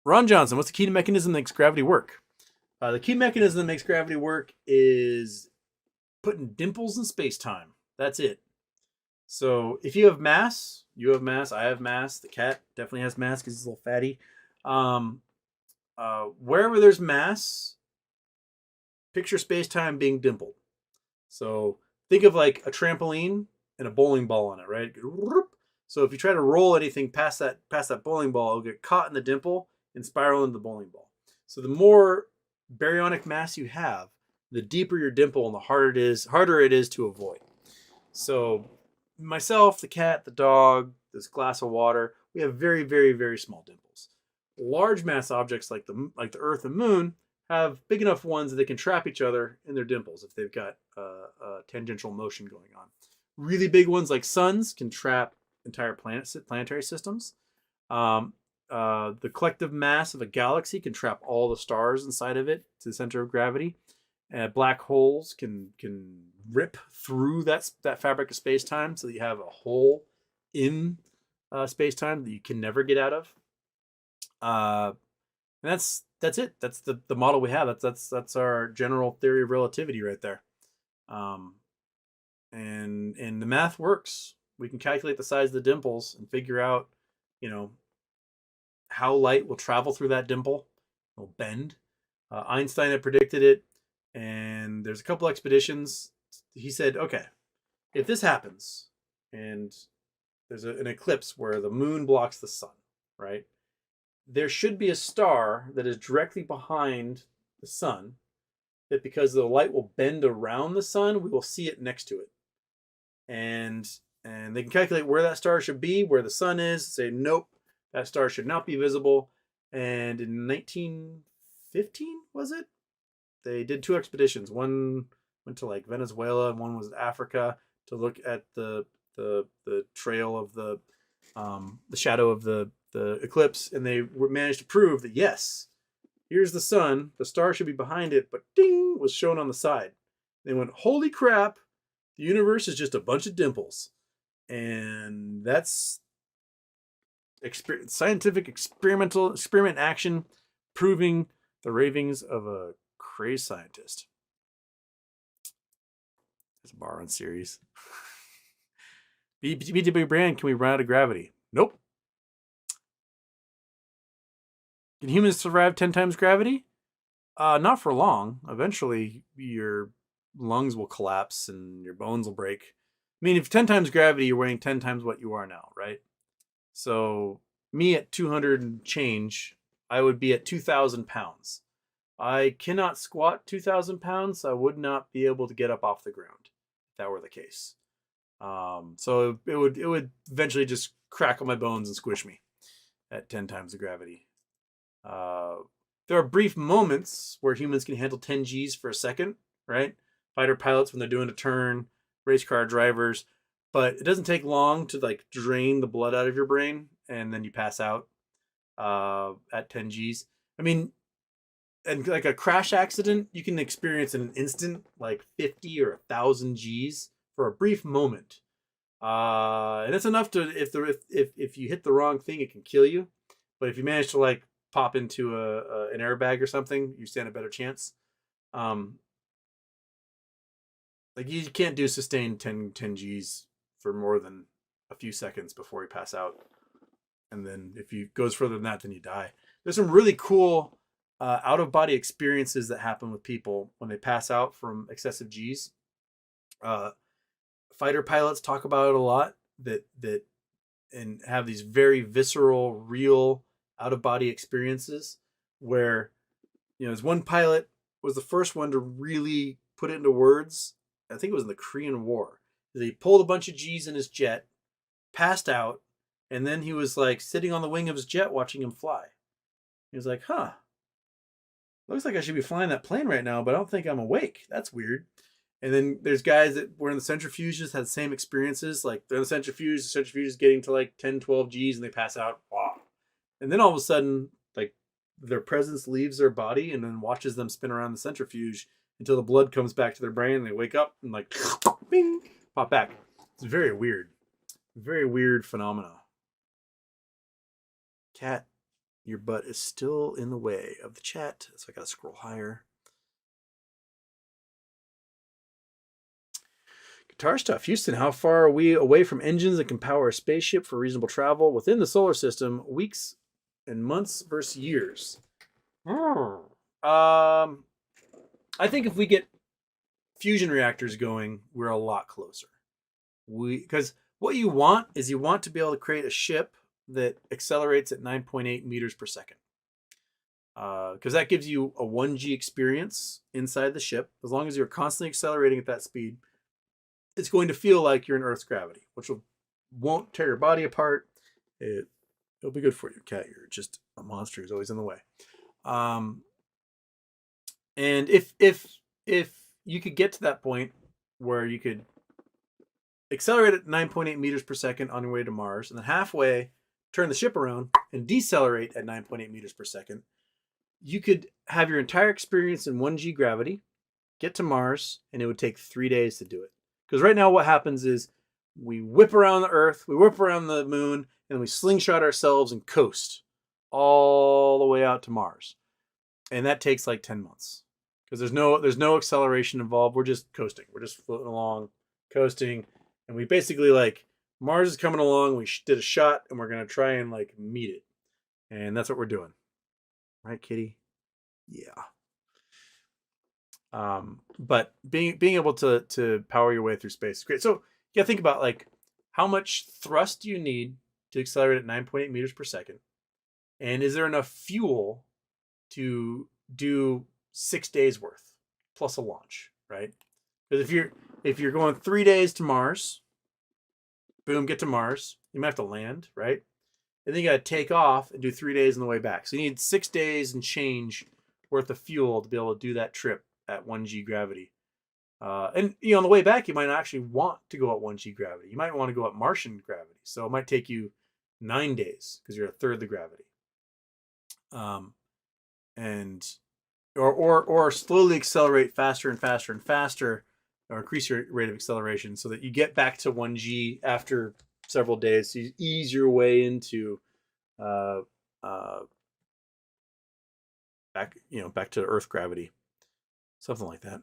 Ron Johnson, what's the key mechanism that makes gravity work? The key mechanism that makes gravity work is putting dimples in space time. That's it. So if you have mass, you have mass. I have mass. The cat definitely has mass because he's a little fatty. Um, wherever there's mass, picture space time being dimpled. So think of like a trampoline and a bowling ball on it, right? So if you try to roll anything past that bowling ball, it'll get caught in the dimple and spiral into the bowling ball. So the more baryonic mass you have, the deeper your dimple and the harder it is to avoid. So myself, the cat, the dog, this glass of water, we have very, very, very small dimples. Large mass objects like the Earth and Moon have big enough ones that they can trap each other in their dimples if they've got tangential motion going on. Really big ones like suns can trap entire planetary systems. The collective mass of a galaxy can trap all the stars inside of it to the center of gravity. Black holes can rip through that fabric of space time, so that you have a hole in space time that you can never get out of. And that's it. That's the model we have. That's our general theory of relativity right there. Um, and the math works. We can calculate the size of the dimples and figure out, you know, how light will travel through that dimple. It'll bend. Einstein had predicted it, and there's a couple expeditions. He said, okay, if this happens, and there's an eclipse where the moon blocks the sun, right? There should be a star that is directly behind the sun, that because the light will bend around the sun, we will see it next to it. And they can calculate where that star should be, where the sun is, say, nope, that star should not be visible. And in 1915, was it? They did two expeditions. One went to like Venezuela, and one was Africa to look at the trail of the shadow of the eclipse, and they managed to prove that yes, here's the sun, the star should be behind it, but ding was shown on the side. They went, holy crap, the universe is just a bunch of dimples. And that's scientific experiment action proving the ravings of a crazy scientist. It's a bar on series. BTB brand, can we run out of gravity? Nope. Can humans survive 10 times gravity? Not for long. Eventually, your lungs will collapse and your bones will break. I mean, if 10 times gravity, you're weighing 10 times what you are now, right? So, me at 200 and change, I would be at 2,000 pounds. I cannot squat 2,000 pounds. I would not be able to get up off the ground if that were the case. So it would eventually just crackle my bones and squish me at 10 times the gravity. There are brief moments where humans can handle 10 Gs for a second, right? Fighter pilots when they're doing a turn, race car drivers, but it doesn't take long to like drain the blood out of your brain and then you pass out at 10 Gs. I mean, and like a crash accident, you can experience in an instant like 50 or 1,000 Gs for a brief moment. And that's enough to if you hit the wrong thing, it can kill you. But if you manage to like pop into an airbag or something, you stand a better chance. Like you can't do sustained 10 Gs for more than a few seconds before you pass out. And then if you goes further than that, then you die. There's some really cool out of body experiences that happen with people when they pass out from excessive Gs. Fighter pilots talk about it a lot, that and have these very visceral, real out of body experiences where, there's one pilot was the first one to really put it into words. I think it was in the Korean War. He pulled a bunch of G's in his jet, passed out, and then he was like sitting on the wing of his jet watching him fly. He was like, huh, looks like I should be flying that plane right now, but I don't think I'm awake. That's weird. And then there's guys that were in the centrifuges, had the same experiences. Like they're in the centrifuge is getting to like 10, 12 Gs and they pass out. Wow. And then all of a sudden, like their presence leaves their body and then watches them spin around the centrifuge until the blood comes back to their brain and they wake up and like bing, pop back. It's very weird. Very weird phenomena. Cat Your butt is still in the way of the chat, so I gotta scroll higher. Guitar stuff. Houston, how far are we away from engines that can power a spaceship for reasonable travel within the solar system? Weeks and months versus years. I think if we get fusion reactors going, we're a lot closer. Because what you want is you want to be able to create a ship that accelerates at 9.8 meters per second. Because that gives you a 1G experience inside the ship. As long as you're constantly accelerating at that speed, it's going to feel like you're in Earth's gravity, which won't tear your body apart. It'll be good for you, cat. You're just a monster who's always in the way. And if you could get to that point where you could accelerate at 9.8 meters per second on your way to Mars, and then halfway turn the ship around and decelerate at 9.8 meters per second, you could have your entire experience in 1G gravity, get to Mars, and it would take 3 days to do it. Because right now what happens is we whip around the Earth, we whip around the moon, and we slingshot ourselves and coast all the way out to Mars. And that takes like 10 months. Because there's no acceleration involved. We're just coasting. We're just floating along, coasting. And we basically like, Mars is coming along, we did a shot, and we're going to try and like meet it. And that's what we're doing. Right, kitty? Yeah. But being able to power your way through space is great. So you gotta think about like how much thrust do you need to accelerate at 9.8 meters per second, and is there enough fuel to do 6 days worth plus a launch, right? Because if you're going 3 days to Mars, boom, get to Mars, you might have to land, right? And then you got to take off and do 3 days on the way back. So you need 6 days and change worth of fuel to be able to do that trip at 1G gravity. And on the way back, you might not actually want to go at 1G gravity. You might want to go at Martian gravity. So it might take you 9 days because you're a third the gravity. And or slowly accelerate faster and faster and faster, or increase your rate of acceleration so that you get back to 1G after several days. So you ease your way into back to Earth gravity, something like that.